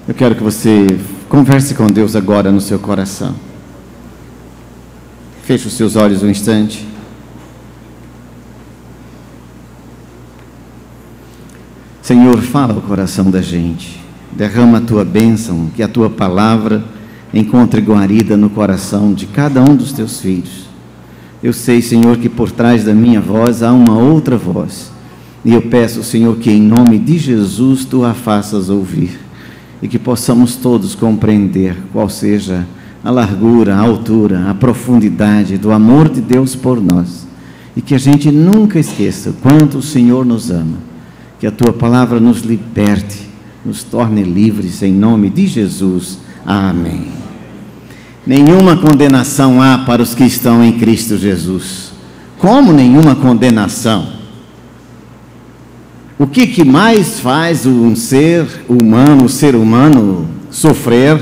Eu quero que você converse com Deus agora no seu coração. Feche os seus olhos um instante. Senhor, fala ao coração da gente. Derrama a tua bênção, que a tua palavra encontre guarida no coração de cada um dos teus filhos. Eu sei, Senhor, que por trás da minha voz há uma outra voz. E eu peço, Senhor, que em nome de Jesus tu a faças ouvir. E que possamos todos compreender qual seja a largura, a altura, a profundidade do amor de Deus por nós. E que a gente nunca esqueça o quanto o Senhor nos ama. Que a tua palavra nos liberte, nos torne livres em nome de Jesus. Amém. Nenhuma condenação há para os que estão em Cristo Jesus. Como nenhuma condenação? O que mais faz um ser humano sofrer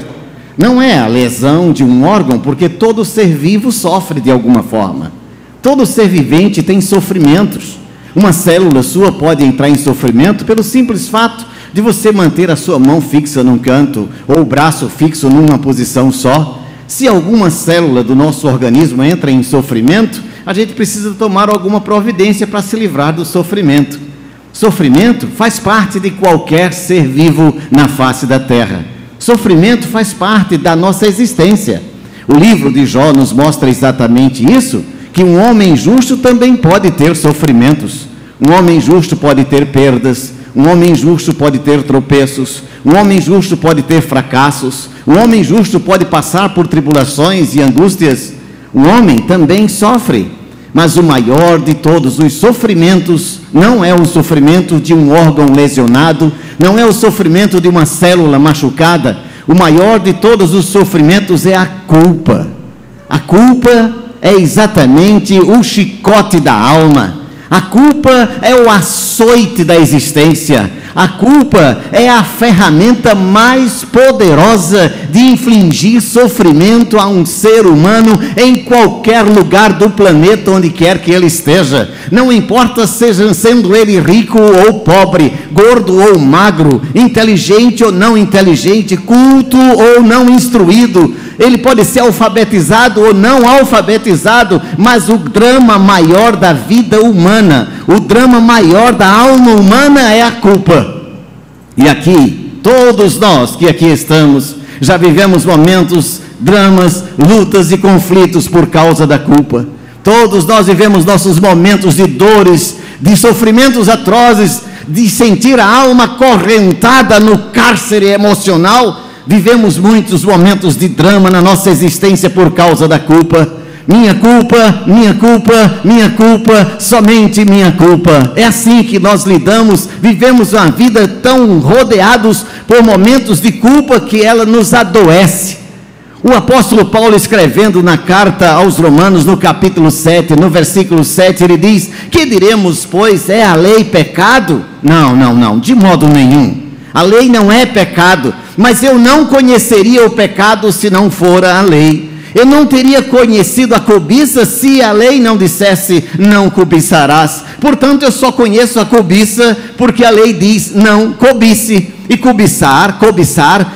não é a lesão de um órgão, porque todo ser vivo sofre de alguma forma. Todo ser vivente tem sofrimentos. Uma célula sua pode entrar em sofrimento pelo simples fato de você manter a sua mão fixa num canto ou o braço fixo numa posição só. Se alguma célula do nosso organismo entra em sofrimento, a gente precisa tomar alguma providência para se livrar do sofrimento. Sofrimento faz parte de qualquer ser vivo na face da terra. Sofrimento faz parte da nossa existência. O livro de Jó nos mostra exatamente isso, que um homem justo também pode ter sofrimentos. Um homem justo pode ter perdas, um homem justo pode ter tropeços, um homem justo pode ter fracassos, um homem justo pode passar por tribulações e angústias. Um homem também sofre. Mas o maior de todos os sofrimentos não é o sofrimento de um órgão lesionado, não é o sofrimento de uma célula machucada. O maior de todos os sofrimentos é a culpa. A culpa é exatamente o chicote da alma. A culpa é o açoite da existência. A culpa é a ferramenta mais poderosa de infligir sofrimento a um ser humano em qualquer lugar do planeta, onde quer que ele esteja. Não importa sendo ele rico ou pobre, gordo ou magro, inteligente ou não inteligente, culto ou não instruído. Ele pode ser alfabetizado ou não alfabetizado, mas o drama maior da vida humana, o drama maior da alma humana é a culpa. E aqui, todos nós que aqui estamos, já vivemos momentos, dramas, lutas e conflitos por causa da culpa. Todos nós vivemos nossos momentos de dores, de sofrimentos atrozes, de sentir a alma acorrentada no cárcere emocional. Vivemos muitos momentos de drama na nossa existência por causa da culpa. Minha culpa, minha culpa, minha culpa, somente minha culpa. É assim que nós lidamos, vivemos uma vida tão rodeados por momentos de culpa que ela nos adoece. O apóstolo Paulo, escrevendo na carta aos Romanos, no capítulo 7, no versículo 7, ele diz: que diremos, pois, é a lei pecado? Não, de modo nenhum. A lei não é pecado, mas eu não conheceria o pecado se não fora a lei. Eu não teria conhecido a cobiça se a lei não dissesse não cobiçarás. Portanto, eu só conheço a cobiça porque a lei diz não cobice. E cobiçar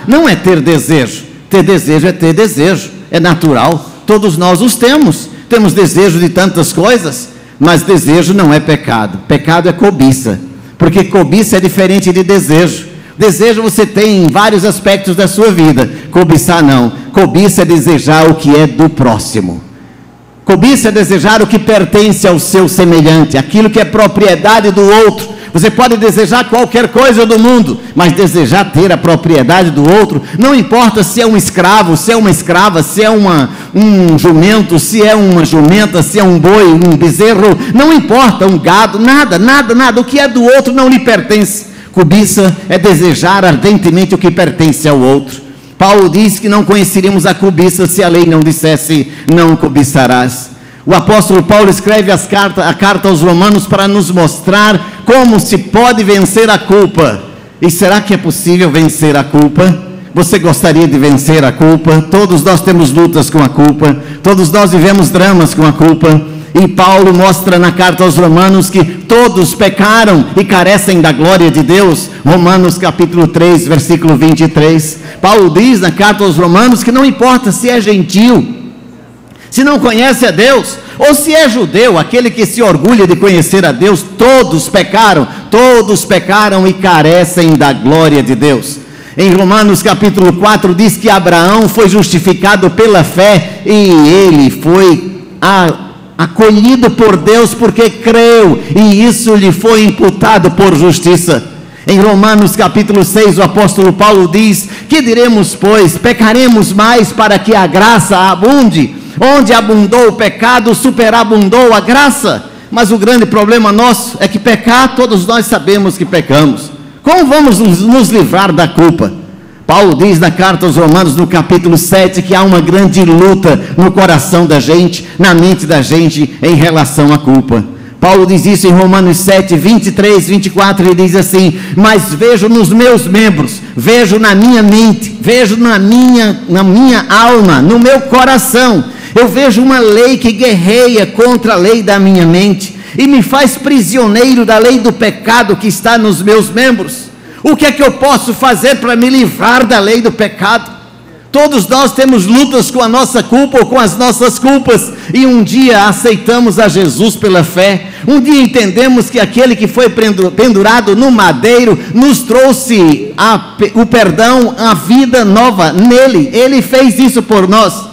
não é ter desejo. Ter desejo é ter desejo, é natural. Todos nós os temos. Temos desejo de tantas coisas, mas desejo não é pecado. Pecado é cobiça, porque cobiça é diferente de desejo. Desejo você tem em vários aspectos da sua vida. Cobiçar não. Cobiça é desejar o que é do próximo. Cobiça é desejar o que pertence ao seu semelhante, aquilo que é propriedade do outro. Você pode desejar qualquer coisa do mundo, mas desejar ter a propriedade do outro, não importa se é um escravo, se é uma escrava, se é um jumento, se é uma jumenta, se é um boi, um bezerro, não importa, um gado, nada. O que é do outro não lhe pertence. Cobiça é desejar ardentemente o que pertence ao outro. Paulo diz que não conheceríamos a cobiça se a lei não dissesse não cobiçarás. O apóstolo Paulo escreve a carta aos Romanos para nos mostrar como se pode vencer a culpa. E será que é possível vencer a culpa? Você gostaria de vencer a culpa? Todos nós temos lutas com a culpa, todos nós vivemos dramas com a culpa. E Paulo mostra na carta aos Romanos que todos pecaram e carecem da glória de Deus. Romanos capítulo 3, versículo 23. Paulo diz na carta aos Romanos que não importa se é gentil, se não conhece a Deus, ou se é judeu, aquele que se orgulha de conhecer a Deus, todos pecaram e carecem da glória de Deus. Em Romanos capítulo 4 diz que Abraão foi justificado pela fé e ele foi acolhido por Deus porque creu, e isso lhe foi imputado por justiça. Em Romanos capítulo 6 o apóstolo Paulo diz: que diremos pois? Pecaremos mais para que a graça abunde? Onde abundou o pecado, superabundou a graça. Mas o grande problema nosso é que pecar, todos nós sabemos que pecamos. Como vamos nos livrar da culpa? Paulo diz na carta aos Romanos, no capítulo 7, que há uma grande luta no coração da gente, na mente da gente, em relação à culpa. Paulo diz isso em Romanos 7, 23, 24, ele diz assim: mas vejo nos meus membros, vejo na minha mente, vejo na minha alma, no meu coração, eu vejo uma lei que guerreia contra a lei da minha mente, e me faz prisioneiro da lei do pecado que está nos meus membros. O que é que eu posso fazer para me livrar da lei do pecado? Todos nós temos lutas com a nossa culpa ou com as nossas culpas, e um dia aceitamos a Jesus pela fé, um dia entendemos que aquele que foi pendurado no madeiro, nos trouxe o perdão, a vida nova nele, ele fez isso por nós,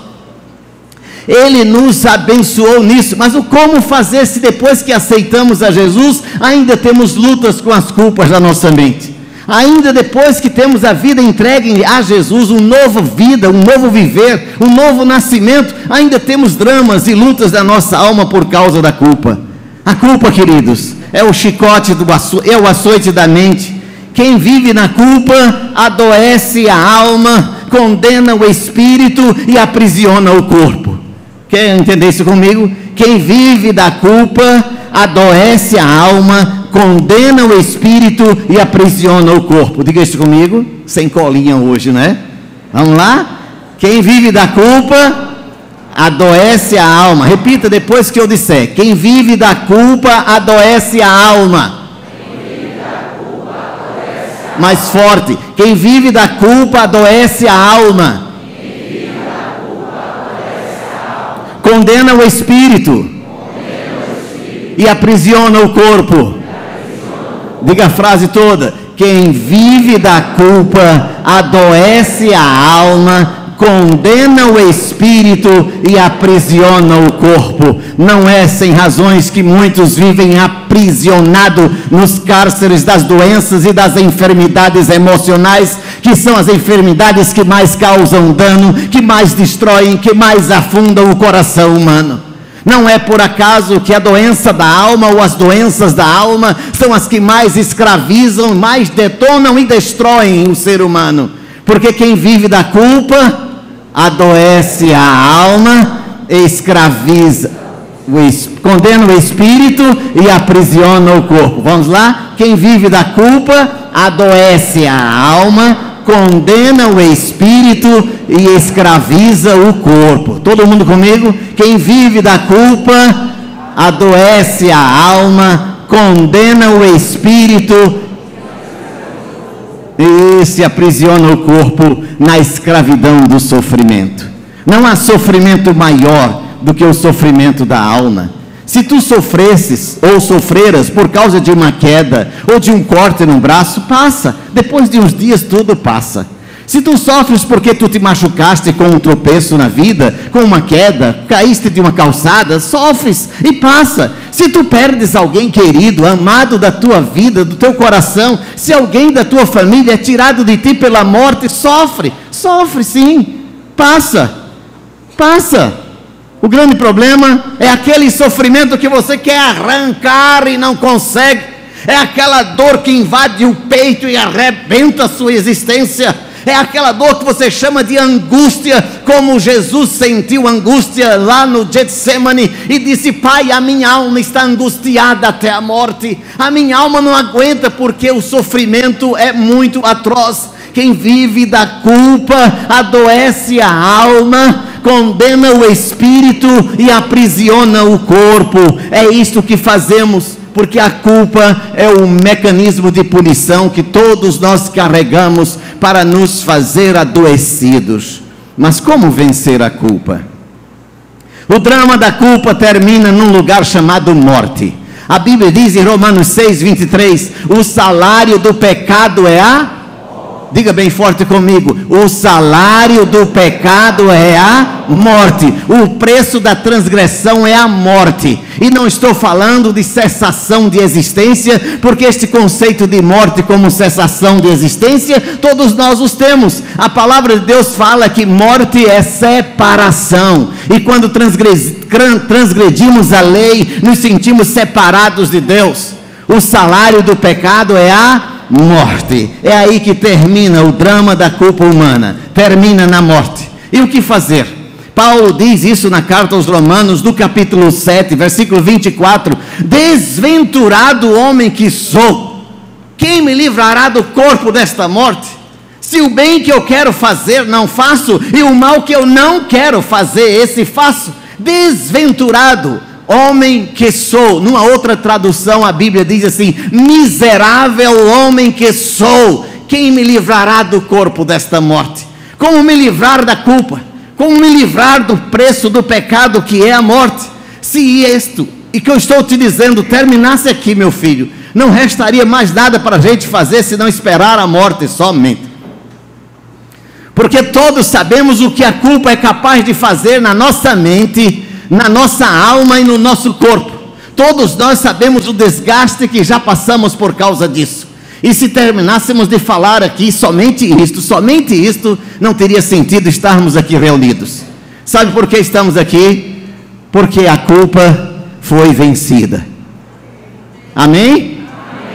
ele nos abençoou nisso. Mas o como fazer se depois que aceitamos a Jesus, ainda temos lutas com as culpas da nossa mente? Ainda depois que temos a vida entregue a Jesus, uma nova vida, um novo viver, um novo nascimento, ainda temos dramas e lutas da nossa alma por causa da culpa. A culpa, queridos, é o chicote, é o açoite da mente. Quem vive na culpa adoece a alma, condena o espírito e aprisiona o corpo. Quer entender isso comigo? Quem vive da culpa adoece a alma, condena o espírito e aprisiona o corpo. Diga isso comigo, sem colinha hoje, né? Vamos lá? Quem vive da culpa adoece a alma. Repita depois que eu disser: quem vive da culpa adoece a alma. Mais forte: quem vive da culpa adoece a alma. Condena o espírito e aprisiona o corpo. Diga a frase toda: quem vive da culpa adoece a alma, condena o espírito e aprisiona o corpo. Não é sem razões que muitos vivem aprisionados nos cárceres das doenças e das enfermidades emocionais, que são as enfermidades que mais causam dano, que mais destroem, que mais afundam o coração humano. Não é por acaso que a doença da alma ou as doenças da alma são as que mais escravizam, mais detonam e destroem o ser humano. Porque quem vive da culpa adoece a alma, escraviza, condena o espírito e aprisiona o corpo. Vamos lá? Quem vive da culpa adoece a alma, condena o espírito e escraviza o corpo. Todo mundo comigo? Quem vive da culpa adoece a alma, condena o espírito e se aprisiona o corpo na escravidão do sofrimento. Não há sofrimento maior do que o sofrimento da alma. Se tu sofresses ou sofreras por causa de uma queda ou de um corte no braço, passa. Depois de uns dias tudo passa. Se tu sofres porque tu te machucaste com um tropeço na vida, com uma queda, caíste de uma calçada, sofres e passa. Se tu perdes alguém querido, amado da tua vida, do teu coração, se alguém da tua família é tirado de ti pela morte, sofre sim, passa. O grande problema é aquele sofrimento que você quer arrancar e não consegue, é aquela dor que invade o peito e arrebenta a sua existência, é aquela dor que você chama de angústia, como Jesus sentiu angústia lá no Getsemane e disse: Pai, a minha alma está angustiada até a morte, a minha alma não aguenta porque o sofrimento é muito atroz. Quem vive da culpa adoece a alma, condena o espírito e aprisiona o corpo. É isto que fazemos, porque a culpa é o mecanismo de punição que todos nós carregamos para nos fazer adoecidos. Mas como vencer a culpa? O drama da culpa termina num lugar chamado morte. A Bíblia diz em Romanos 6:23, o salário do pecado é a... Diga bem forte comigo, o salário do pecado é a morte, o preço da transgressão é a morte. E não estou falando de cessação de existência, porque este conceito de morte como cessação de existência, todos nós os temos. A palavra de Deus fala que morte é separação, e quando transgredimos a lei, nos sentimos separados de Deus. O salário do pecado é a morte. É aí que termina o drama da culpa humana, termina na morte. E o que fazer? Paulo diz isso na carta aos Romanos, no capítulo 7, versículo 24: desventurado homem que sou, quem me livrará do corpo desta morte? Se o bem que eu quero fazer não faço, e o mal que eu não quero fazer, esse faço. Desventurado homem que sou. Numa outra tradução a Bíblia diz assim: miserável homem que sou, quem me livrará do corpo desta morte? Como me livrar da culpa? Como me livrar do preço do pecado que é a morte? Se isto, e que eu estou te dizendo, terminasse aqui, meu filho, não restaria mais nada para a gente fazer senão esperar a morte somente. Porque todos sabemos o que a culpa é capaz de fazer na nossa mente, na nossa alma e no nosso corpo. Todos nós sabemos o desgaste que já passamos por causa disso. E se terminássemos de falar aqui somente isto, não teria sentido estarmos aqui reunidos. Sabe por que estamos aqui? Porque a culpa foi vencida. Amém?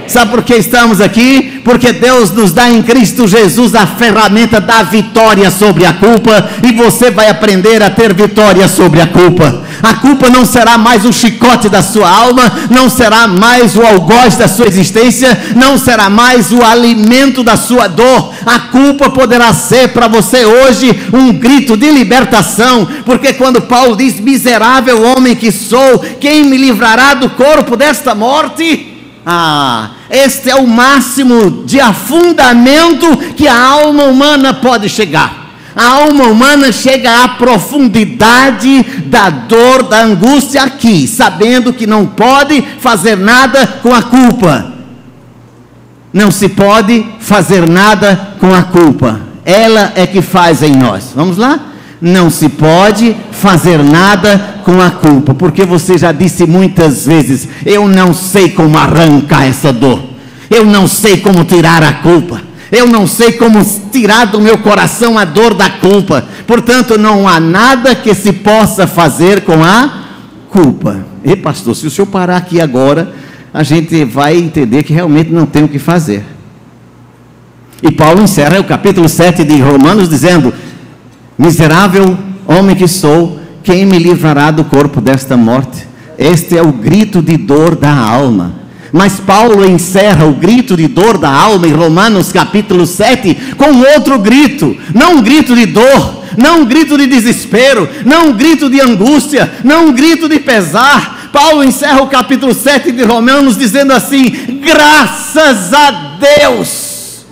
Sabe por que estamos aqui? Porque Deus nos dá em Cristo Jesus a ferramenta da vitória sobre a culpa, e você vai aprender a ter vitória sobre a culpa. A culpa não será mais o chicote da sua alma, não será mais o algoz da sua existência, não será mais o alimento da sua dor. A culpa poderá ser para você hoje um grito de libertação, porque quando Paulo diz: miserável homem que sou, quem me livrará do corpo desta morte? Este é o máximo de afundamento que a alma humana pode chegar. A alma humana chega à profundidade da dor, da angústia aqui, sabendo que não pode fazer nada com a culpa. Não se pode fazer nada com a culpa. Ela é que faz em nós. Vamos lá? Não se pode fazer nada com a culpa, porque você já disse muitas vezes: eu não sei como arrancar essa dor, eu não sei como tirar a culpa, eu não sei como tirar do meu coração a dor da culpa. Portanto, não há nada que se possa fazer com a culpa. E pastor, se o senhor parar aqui agora, a gente vai entender que realmente não tem o que fazer. E Paulo encerra o capítulo 7 de Romanos dizendo: miserável homem que sou, quem me livrará do corpo desta morte? Este é o grito de dor da alma. Mas Paulo encerra o grito de dor da alma em Romanos capítulo 7 com outro grito. Não um grito de dor, não um grito de desespero, não um grito de angústia, não um grito de pesar. Paulo encerra o capítulo 7 de Romanos dizendo assim: graças a Deus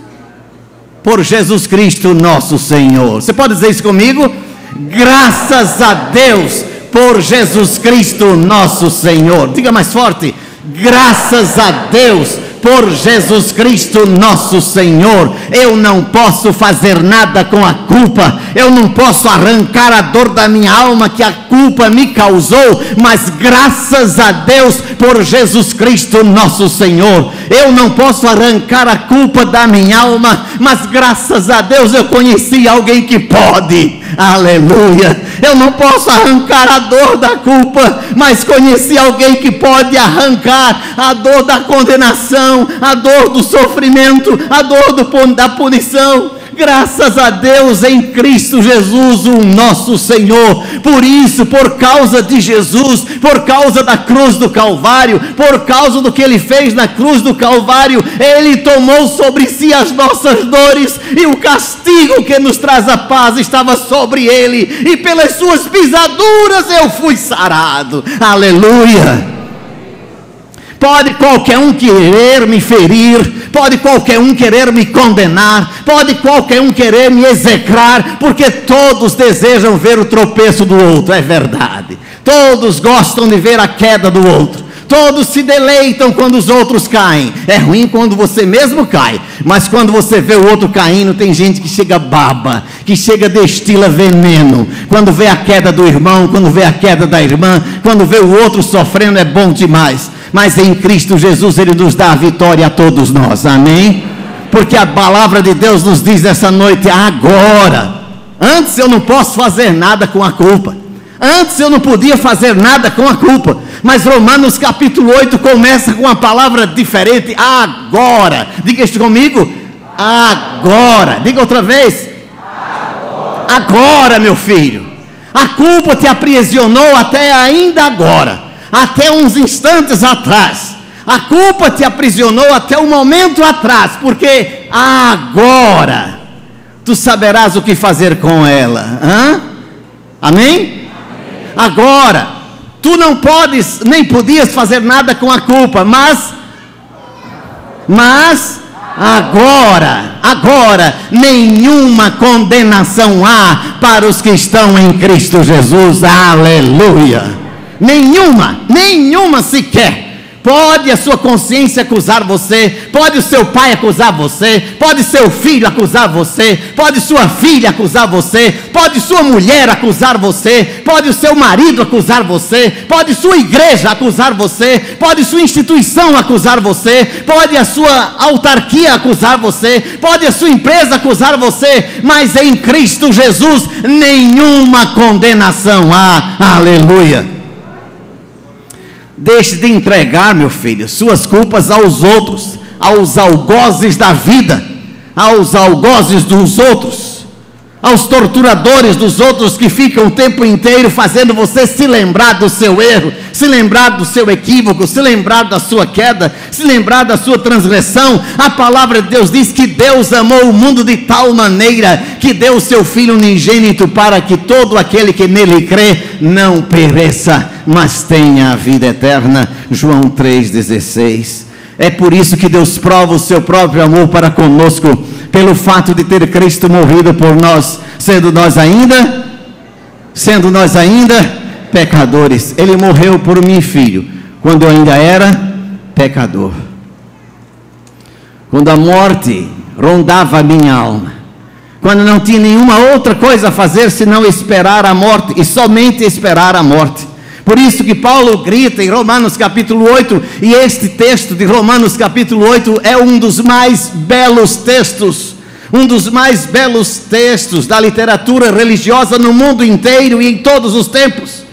por Jesus Cristo nosso Senhor. Você pode dizer isso comigo? Graças a Deus por Jesus Cristo nosso Senhor. Diga mais forte: graças a Deus por Jesus Cristo nosso Senhor. Eu não posso fazer nada com a culpa, eu não posso arrancar a dor da minha alma que a culpa me causou, mas graças a Deus por Jesus Cristo nosso Senhor. Eu não posso arrancar a culpa da minha alma, mas graças a Deus eu conheci alguém que pode. Aleluia. Eu não posso arrancar a dor da culpa, mas conheci alguém que pode arrancar a dor da condenação, a dor do sofrimento, a dor da punição. Graças a Deus em Cristo Jesus, o nosso Senhor. Por isso, por causa de Jesus, por causa da cruz do Calvário, por causa do que Ele fez na cruz do Calvário, Ele tomou sobre si as nossas dores, e o castigo que nos traz a paz estava sobre Ele, e pelas suas pisaduras eu fui sarado. Aleluia! Pode qualquer um querer me ferir, pode qualquer um querer me condenar, pode qualquer um querer me execrar, porque todos desejam ver o tropeço do outro, é verdade. Todos gostam de ver a queda do outro, todos se deleitam quando os outros caem. É ruim quando você mesmo cai, mas quando você vê o outro caindo, tem gente que chega baba, que chega destila veneno. Quando vê a queda do irmão, quando vê a queda da irmã, quando vê o outro sofrendo, é bom demais. Mas em Cristo Jesus Ele nos dá a vitória a todos nós, amém? Porque a palavra de Deus nos diz essa noite: agora. Antes eu não posso fazer nada com a culpa, antes eu não podia fazer nada com a culpa, mas Romanos capítulo 8 começa com uma palavra diferente: agora. Diga isto comigo: agora. Diga outra vez: agora, meu filho. A culpa te aprisionou até ainda agora, até uns instantes atrás. A culpa te aprisionou até um momento atrás, porque agora tu saberás o que fazer com ela. Amém? Agora, tu não podes, nem podias fazer nada com a culpa, mas agora, nenhuma condenação há para os que estão em Cristo Jesus. Aleluia! Nenhuma sequer. Pode a sua consciência acusar você, pode o seu pai acusar você, pode seu filho acusar você, pode sua filha acusar você, pode sua mulher acusar você, pode o seu marido acusar você, pode sua igreja acusar você, pode sua instituição acusar você, pode a sua autarquia acusar você, pode a sua empresa acusar você, mas em Cristo Jesus nenhuma condenação há. Aleluia! Deixe de entregar, meu filho, suas culpas aos outros, aos algozes da vida, aos algozes dos outros, aos torturadores dos outros que ficam o tempo inteiro fazendo você se lembrar do seu erro, se lembrar do seu equívoco, se lembrar da sua queda, se lembrar da sua transgressão. A palavra de Deus diz que Deus amou o mundo de tal maneira que deu o seu Filho unigênito para que todo aquele que nele crê não pereça, mas tenha a vida eterna. João 3,16. É por isso que Deus prova o seu próprio amor para conosco, pelo fato de ter Cristo morrido por nós, sendo nós ainda pecadores. Ele morreu por mim, filho, quando eu ainda era pecador, quando a morte rondava a minha alma, quando não tinha nenhuma outra coisa a fazer senão esperar a morte, e somente esperar a morte. Por isso que Paulo grita em Romanos capítulo 8, e este texto de Romanos capítulo 8 é um dos mais belos textos da literatura religiosa no mundo inteiro e em todos os tempos,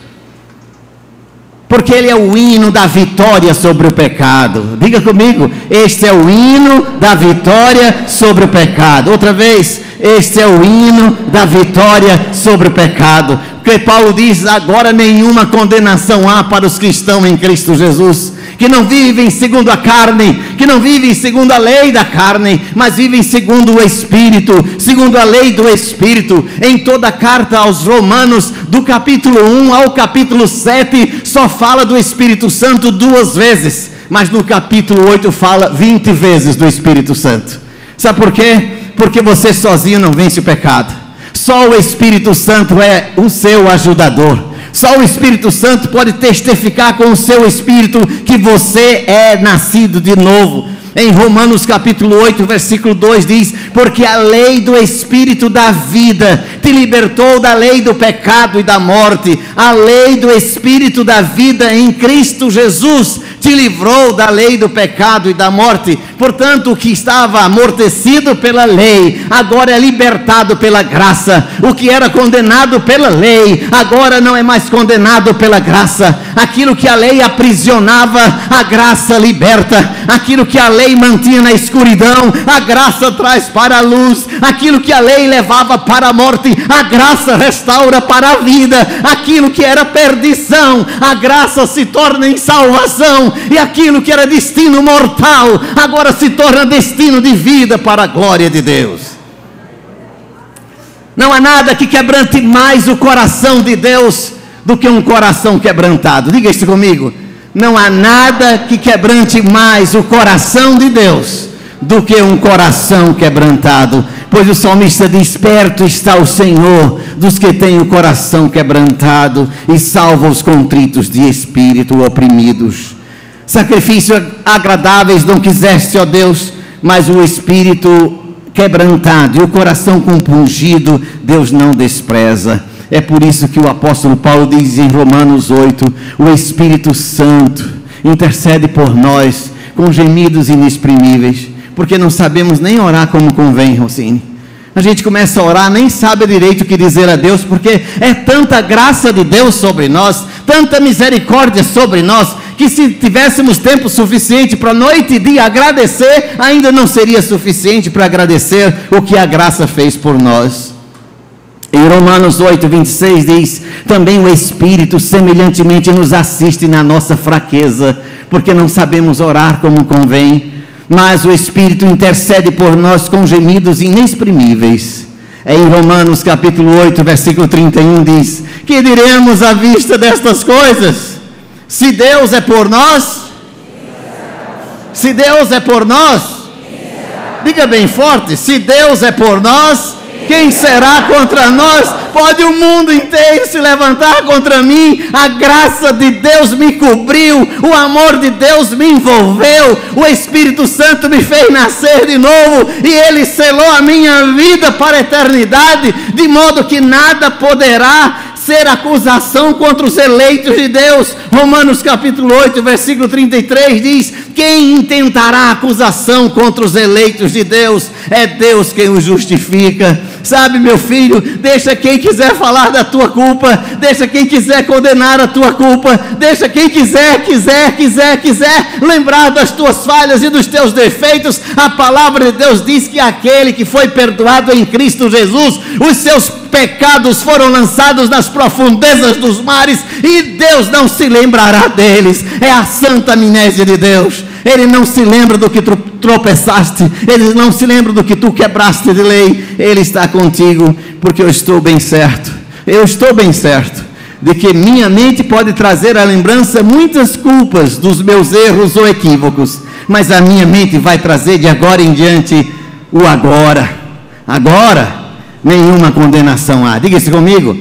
porque ele é o hino da vitória sobre o pecado. Diga comigo: este é o hino da vitória sobre o pecado. Outra vez: este é o hino da vitória sobre o pecado. Porque Paulo diz: agora nenhuma condenação há para os que estão em Cristo Jesus, que não vivem segundo a carne, que não vivem segundo a lei da carne, mas vivem segundo o Espírito, segundo a lei do Espírito. Em toda a carta aos Romanos, do capítulo 1 ao capítulo 7, só fala do Espírito Santo 2 vezes, mas no capítulo 8 fala 20 vezes do Espírito Santo. Sabe por quê? Porque você sozinho não vence o pecado. Só o Espírito Santo é o seu ajudador. Só o Espírito Santo pode testificar com o seu espírito que você é nascido de novo. Em Romanos capítulo 8, versículo 2 diz: porque a lei do Espírito da vida te libertou da lei do pecado e da morte. A lei do Espírito da vida em Cristo Jesus te te livrou da lei do pecado e da morte. Portanto, o que estava amortecido pela lei, agora é libertado pela graça. O que era condenado pela lei, agora não é mais condenado pela graça. Aquilo que a lei aprisionava, a graça liberta. Aquilo que a lei mantinha na escuridão, a graça traz para a luz. Aquilo que a lei levava para a morte, a graça restaura para a vida. Aquilo que era perdição, a graça se torna em salvação. E aquilo que era destino mortal, agora se torna destino de vida para a glória de Deus. Não há nada que quebrante mais o coração de Deus do que um coração quebrantado. Diga isso comigo. Não há nada que quebrante mais o coração de Deus do que um coração quebrantado. Pois o salmista diz: perto está o Senhor dos que têm o coração quebrantado e salva os contritos de espírito, oprimidos. Sacrifícios agradáveis não quiseste, ó Deus, mas o espírito quebrantado e o coração compungido Deus não despreza. É por isso que o apóstolo Paulo diz em Romanos 8: o Espírito Santo intercede por nós com gemidos inexprimíveis, porque não sabemos nem orar como convém, Rocine. A gente começa a orar, nem sabe direito o que dizer a Deus, porque é tanta graça de Deus sobre nós, tanta misericórdia sobre nós, que se tivéssemos tempo suficiente para noite e dia agradecer, ainda não seria suficiente para agradecer o que a graça fez por nós. Em Romanos 8:26 diz: também o Espírito semelhantemente nos assiste na nossa fraqueza, porque não sabemos orar como convém, mas o Espírito intercede por nós com gemidos inexprimíveis. Em Romanos capítulo 8, versículo 31 diz: que diremos à vista destas coisas? Se Deus é por nós, se Deus é por nós, diga bem forte: se Deus é por nós, quem será contra nós? Pode o mundo inteiro se levantar contra mim, a graça de Deus me cobriu, o amor de Deus me envolveu, o Espírito Santo me fez nascer de novo, e Ele selou a minha vida para a eternidade, de modo que nada poderá ser acusação contra os eleitos de Deus. Romanos capítulo 8, versículo 33 diz: quem intentará acusação contra os eleitos de Deus? É Deus quem os justifica. Sabe, meu filho, deixa quem quiser falar da tua culpa, deixa quem quiser condenar a tua culpa, deixa quem quiser lembrar das tuas falhas e dos teus defeitos. A palavra de Deus diz que aquele que foi perdoado em Cristo Jesus, os seus pecados foram lançados nas profundezas dos mares, e Deus não se lembrará deles. É a santa amnésia de Deus. Ele não se lembra do que tropeçaste, Ele não se lembra do que tu quebraste de lei. Ele está contigo, porque eu estou bem certo de que minha mente pode trazer à lembrança muitas culpas dos meus erros ou equívocos, mas a minha mente vai trazer de agora em diante o agora. Nenhuma condenação há. Diga isso comigo.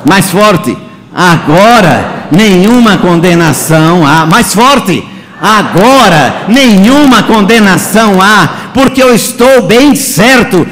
Mais forte. Agora nenhuma condenação há. Mais forte. Agora nenhuma condenação há, porque eu estou bem certo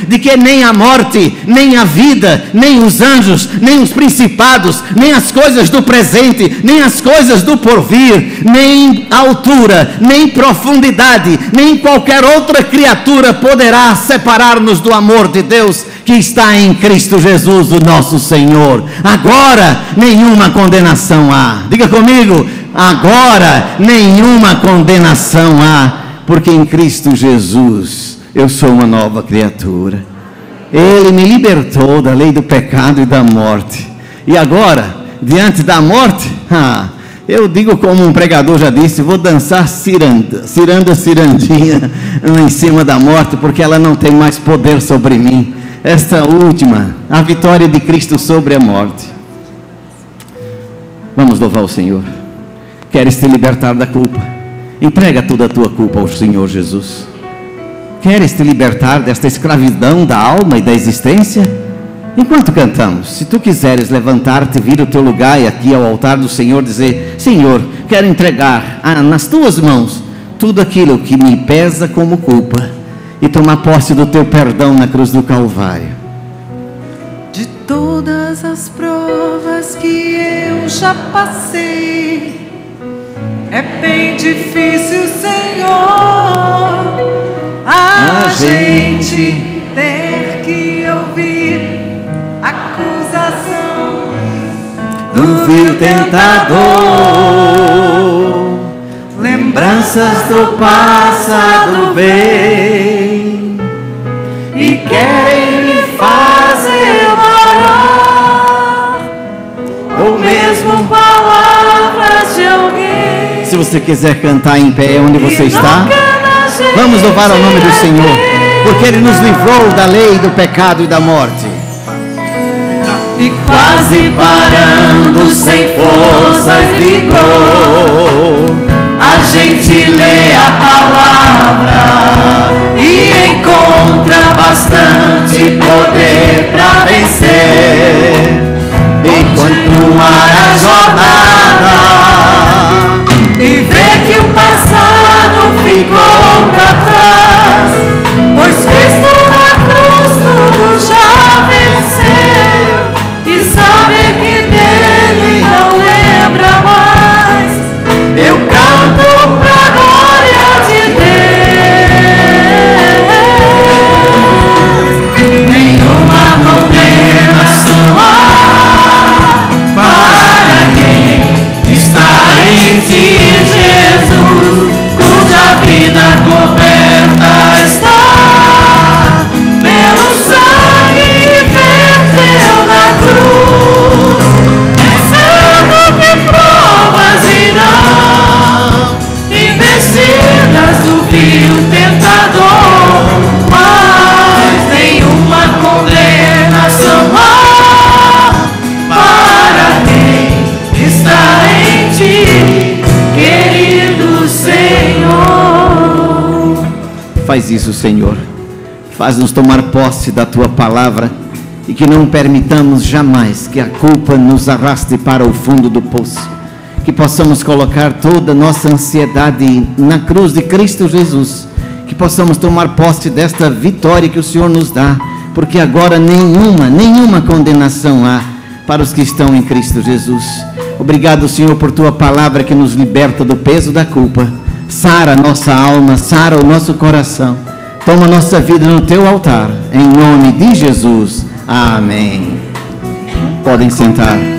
de que nem a morte, nem a vida, nem os anjos, nem os principados, nem as coisas do presente, nem as coisas do porvir, nem altura, nem profundidade, nem qualquer outra criatura poderá separar-nos do amor de Deus que está em Cristo Jesus, o nosso Senhor. Agora nenhuma condenação há. Diga comigo: agora nenhuma condenação há, porque em Cristo Jesus eu sou uma nova criatura. Ele me libertou da lei do pecado e da morte, e agora, diante da morte, eu digo como um pregador já disse: vou dançar cirandinha em cima da morte, porque ela não tem mais poder sobre mim. Esta última, a vitória de Cristo sobre a morte. Vamos louvar o Senhor. Queres te libertar da culpa? Entrega toda a tua culpa ao Senhor Jesus. Queres te libertar desta escravidão da alma e da existência? Enquanto cantamos, se tu quiseres levantar-te, vir ao teu lugar e aqui ao altar do Senhor dizer: Senhor, quero entregar nas tuas mãos tudo aquilo que me pesa como culpa, e tomar posse do teu perdão na cruz do Calvário. De todas as provas que eu já passei. É bem difícil, Senhor, a gente ter que ouvir acusação do vil tentador, lembranças do passado vêm e querem me fazer orar, ou mesmo palavras de alguém. Se você quiser cantar em pé onde você está, vamos louvar o nome do Senhor, porque Ele nos livrou da lei, do pecado e da morte. E quase parando, sem forças, vigor, a gente lê a palavra e encontra bastante poder para vencer. E continuar a jornada e ver que o passado ficou para trás, pois Cristo na cruz tudo já venceu, e saber que dele não lembra mais. Eu canto pra glória de Deus. Nenhuma condenação há para quem está em ti, Jesus, cuja vida coberta está pelo sangue que verteu na cruz. Pensando que provas irão investidas do vil tentador, mas nenhuma condenação há para quem está em ti, querido Senhor. Faz isso, Senhor. Faz-nos tomar posse da Tua palavra e que não permitamos jamais que a culpa nos arraste para o fundo do poço. Que possamos colocar toda a nossa ansiedade na cruz de Cristo Jesus. Que possamos tomar posse desta vitória que o Senhor nos dá, porque agora nenhuma condenação há para os que estão em Cristo Jesus. Obrigado, Senhor, por Tua palavra que nos liberta do peso da culpa. Sara a nossa alma, sara o nosso coração. Toma nossa vida no Teu altar, em nome de Jesus. Amém. Podem sentar.